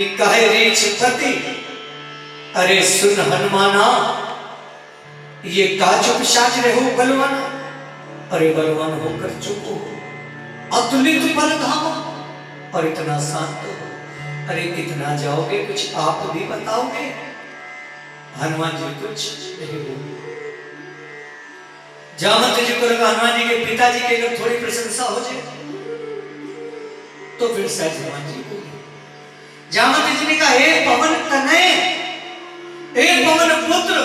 कहे रे चिपति, अरे सुन हनुमाना, ये का चुप साज रहे हो बलवाना। अरे बलवान होकर चुप हो, अतुलित बल धामा और इतना शांत हो। अरे कितना जाओगे, कुछ आप भी बताओगे। हनुमान जी कुछ नहीं बोले। जामवंत जी को लगा हनुमान जी के पिताजी की अगर थोड़ी प्रशंसा हो जाए तो फिर शायद हनुमान जी को। जामवंत जी ने कहा, हे पवन तनय, हे पवन पुत्र,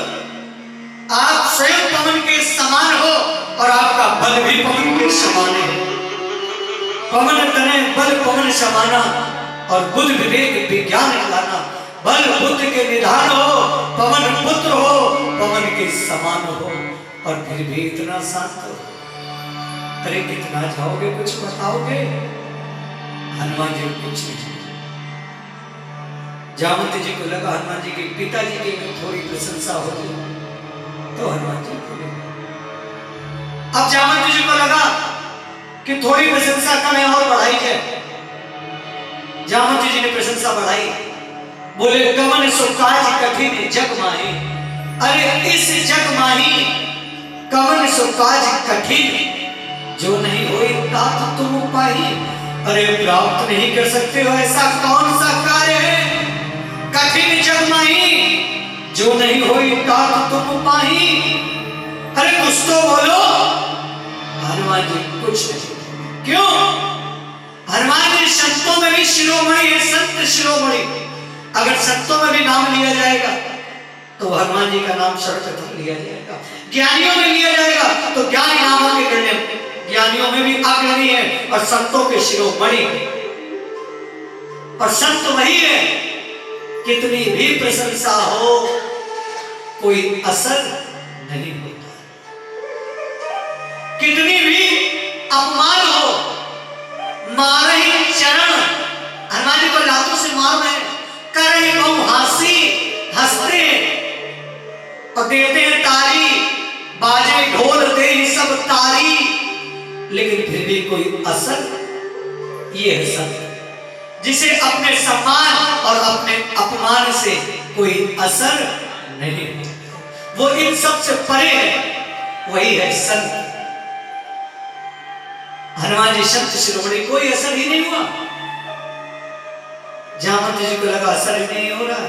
आप स्वयं पवन के समान हो और आपका बल भी पवन के समान है। पवन तनय बल पवन समाना और बुद्ध विवेक विज्ञान लाना। बल बुद्ध के निधान हो, पवन पुत्र हो, पवन के समान हो और फिर भी इतना शांत हो। अरे कितना जाओगे, कुछ बताओगे। हनुमान जी कुछ नहीं। जामवंत जी को लगा हनुमान जी के पिताजी की में थोड़ी प्रशंसा हो जाए तो हनुमान जी बोले। अब जामवंत जी को लगा कि थोड़ी प्रशंसा कम है और बढ़ाई जाए। जामवंत जी ने प्रशंसा बढ़ाई, बोले कवन सो काज कठिन जग माही। अरे इस जग माही कवन सो काज कठिन, जो नहीं होई तात तुम पाही। अरे प्राप्त नहीं कर सकते हो ऐसा कौन सा कार्य है कठिन जग माही, जो नहीं होई तात तुम पाही। अरे कुछ तो बोलो। हनुमान जी कुछ नहीं। क्यों? हनुमान जी संतों में भी शिरोमणि है, संत शिरोमणि। अगर संतों में भी नाम लिया जाएगा तो हनुमान जी का नाम सर्वप्रथम लिया जाएगा। ज्ञानियों में लिया जाएगा तो ज्ञानी नामों के गण्य, ज्ञानियों में भी अग्रणी है और संतों के शिरोमणि। और संत वही है, कितनी भी प्रशंसा हो कोई असर नहीं होता। कितनी भी अपमान हो, मारे ही चरण। हनुमान जी को लातों से मार रहे, करे बहु हासी, हंसते और देते हैं ताली, बाजे ढोल दे सब ताली, लेकिन फिर भी कोई असर। ये है संत, जिसे अपने सम्मान और अपने अपमान से कोई असर नहीं होता। वो इन सब से परे है, वही है संत। हनुमान जी संत शिरोमणि, कोई असर ही नहीं हुआ। जामवंत जी को लगा असर ही नहीं हो रहा,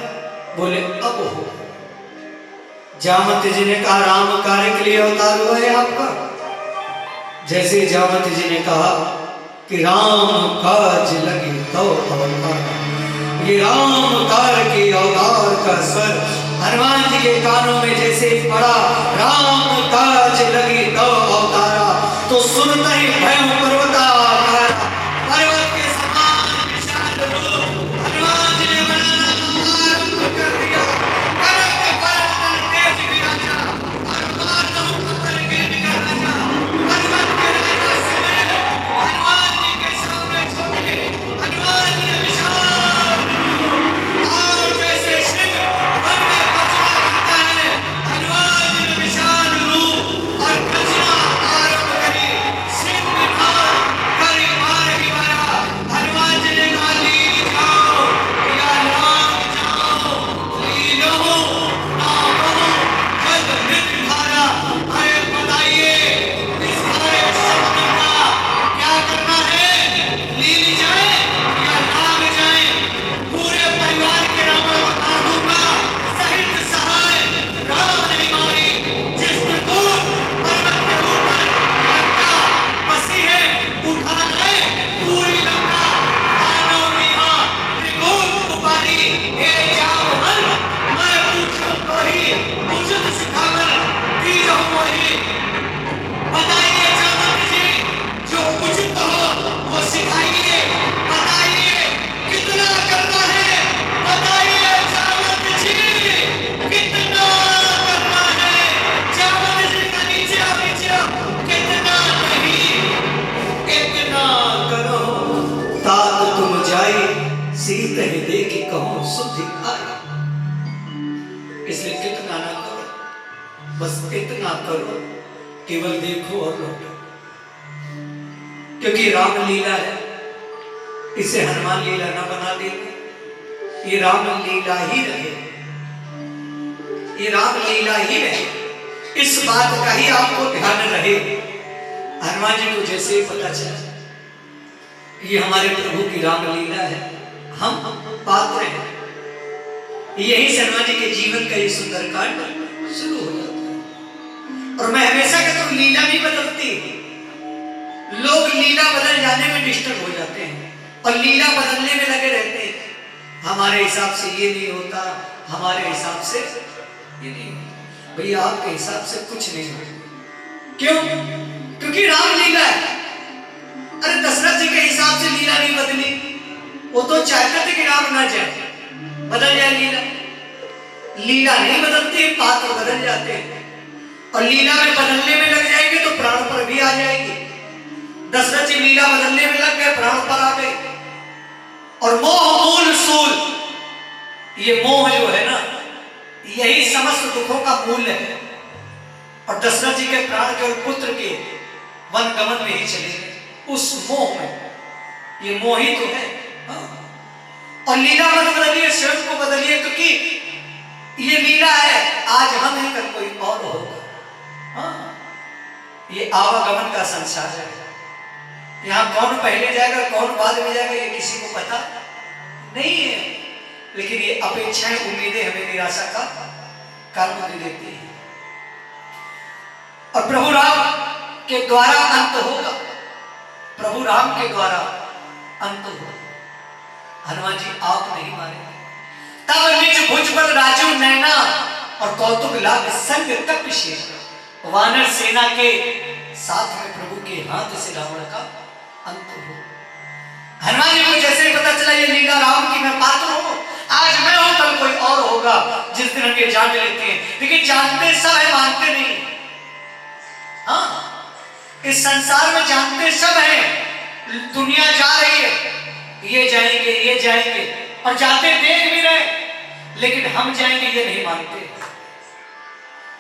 बोले अब हो। जामवंत जी ने कहा, राम कार्य के लिए अवतार हुआ है आपका। जैसे जामवंत जी ने कहा कि राम काज लगे तो अवतार, ये राम कार्य के अवतार का स्वर हनुमान जी के कानों में जैसे पड़ा, राम काज लगे तो अवतारा, तो सुनता ही भय पर्वता पर्वत के समान विशाल रूप हनुमान जी ने बनाना आरंभ कर दिया। करक बरतन तेज विराजा, हनुमान मुख पर गिर निकल राजा। हनुमान के राजा सुने, हनुमान जी के सामने झुके। हनुमान जी ने विशाल और जैसे सिंह वन में बचना करता है, हनुमान जी ने विशाल रूप और बचना आरंभ करी। सिंह विधान करी मार ही मारा। हनुमान जी ने कहा, लीन जाओ या राम जाओ, लीनो नामो जग मृत्यु धारा। अरे बताइए इस सारे शब्द का क्या करना है, लीन जाए या राम जाए। पूरे परिवार के रावण अवतार दूंगा, सहित सहाय राम नहीं मारी। जिस त्रिकूट पर्वत के ऊपर लंका बसी है, उठा लाए पूरी लंका। मानव मीहा त्रिकूट उपारी, हे जामवंत मैं पूछूं तो ही उचित सिखाकर दीजो मोहि। बताइए जामवंत जी, जो उचित हो वो सिखाइए। बताइए कितना करना है, बताइए जामवंत जी कितना करना है। जामवंत जी का नीचे आओ, नीचे आओ। कितना नहीं, इतना करो तात तुम जाई, सीत ही देखी कहो सुधि आई। इसलिए कितना ना करो, बस इतना करो, केवल देखो और लौटो। क्योंकि राम लीला है, इसे हनुमान लीला ना बना देना, ये राम लीला ही रहे, ये राम लीला ही रहे, इस बात का ही आपको ध्यान रहे। हनुमान जी को जैसे ही पता चला ये हमारे प्रभु की राम लीला है, हम पात्र हैं, यही से हनुमान जी के जीवन का ये सुंदरकांड शुरू हो जाता है। और मैं हमेशा कहता हूं लीला नहीं बदलती, लोग लीला बदल जाने में डिस्टर्ब हो जाते हैं और लीला बदलने में लगे रहते हैं। हमारे हिसाब से ये नहीं होता, हमारे हिसाब से ये नहीं होता। भैया आपके हिसाब से कुछ नहीं होता। क्यों? क्योंकि राम लीला है। अरे दशरथ जी के हिसाब से लीला नहीं बदली, वो तो चाहते थे कि राम ना जाए, बदल जाए लीला। लीला नहीं बदलती, पात्र बदल जाते हैं और लीला में बदलने में लग जाएंगे तो प्राण पर भी आ जाएगी। दशरथ जी लीला बदलने में लग गए, प्राण पर आ गए। और मोह मूल सूल, ये मोह जो है ना यही समस्त दुखों का मूल है। और दशरथ जी के प्राण के और पुत्र के वन गमन में ही चले गए उस मोह में, ये मोह ही तो है। और लीला मत बदलिए, स्वयं को बदलिए, क्योंकि ये लीला है, आज हम ही कल कोई और होगा। ये आवागमन का संसार है, यहाँ कौन पहले जाएगा कौन बाद में जाएगा ये किसी को पता नहीं है। लेकिन ये अपेक्षाएं उम्मीदें हमें निराशा का कारण दे देती है। और प्रभु राम के द्वारा अंत होगा, प्रभु राम के द्वारा अंत होगा। हनुमान जी आप नहीं मारेंगे। तब निज भुज बल राजू नैना और कौतुक लाग संग कपिशेष, वानर सेना के साथ में प्रभु के हाथ से रावण का अंत हो। हनुमान जी को जैसे पता चला ये लीला राम की, मैं पात्र हूं, आज मैं हूं कल कोई और होगा। जिस दिन हम ये जान लेते हैं, लेकिन जानते सब है मानते नहीं। हाँ, इस संसार में जानते सब है, दुनिया जा रही है, ये जाएंगे ये जाएंगे, और जाते देख भी रहे, लेकिन हम जाएंगे ये नहीं मानते।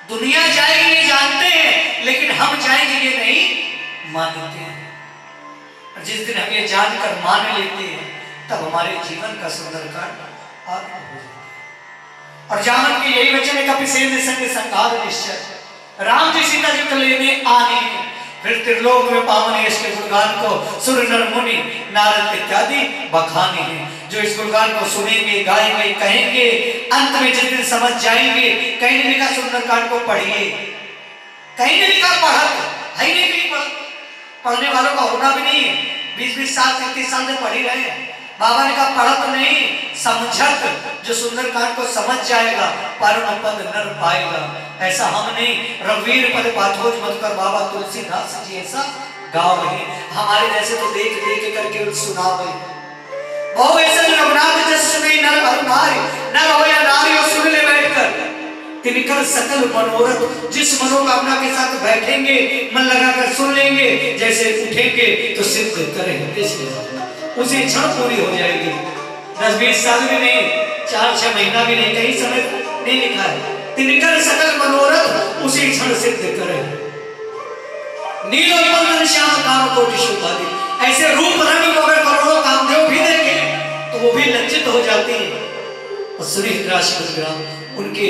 दुनिया जाएगी ये जानते हैं, लेकिन हम जाएंगे ये नहीं मानते हैं। जिस दिन हम ये जानकर मान लेते हैं, तब हमारे जीवन का सुंदरकांड आरंभ हो जाता है। और जामन के यही वचन है, कपिसेन संग संहार निश्चय, राम जी सीता जी को लेने आने, फिर त्रिलोक में पावन इसके गुणगान को सुर नर मुनि नारद इत्यादि बखाने हैं। जो इस गुणगान को सुनेंगे, गाएंगे, कहेंगे, अंत में जिस दिन समझ जाएंगे। कहीं नहीं लिखा सुंदरकांड को पढ़िए, कहीं नहीं लिखा पढ़त है, नहीं कहीं पढ़ने वालों का होना भी नहीं है। 20-20 साल 30 साल से पढ़ ही रहे हैं। बाबा ने कहा पढ़त नहीं समझत, जो सुंदरकांड को समझ जाएगा परम पद नर पाएगा। ऐसा हम नहीं, रघुवीर पद पाठोज मत कर बाबा तुलसीदास जी ऐसा गाओ नहीं। हमारे जैसे तो देख देख करके सुनाओ गए। बहु ऐसे रघुनाथ जस सुने नर और नारी, नर हो या नारी हो सुन ले बैठकर, तिनकर सकल मनोरथ। जिस मनोकामना के साथ बैठेंगे, मन लगाकर सुन लेंगे, जैसे उठेंगे तो सिद्ध करेंगे, उसी क्षण पूरी हो जाएगी। 10-20 साल भी नहीं, 4-6 महीना भी नहीं, कहीं समय नहीं लिखा है। तिनकर सकल मनोरथ उसी क्षण सिद्ध करें। नीलोत्पल श्याम काम कोटि शोभादि, ऐसे रूप रंग को अगर करोड़ों कामदेव भी देखे तो वो भी लज्जित हो जाती है। और सुनीत राशि उनके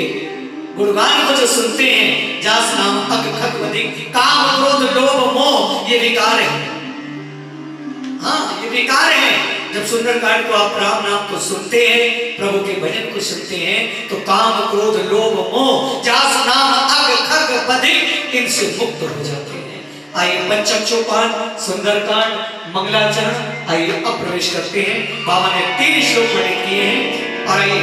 गुणगान को जो सुनते हैं, जास नाम अक खक अधिक, काम क्रोध लोभ मोह ये विकार है। हाँ, ये विकार है। जब सुंदरकांड को आप राम नाम को सुनते हैं, प्रभु के भजन को सुनते हैं, तो काम क्रोध लोभ मोह जास नाम अक खक अधिक इनसे मुक्त हो जाते हैं। आइए पंचम सोपान सुंदरकांड मंगलाचरण, आइए अब प्रवेश करते हैं। बाबा ने 3 श्लोक पढ़े किए हैं और आइए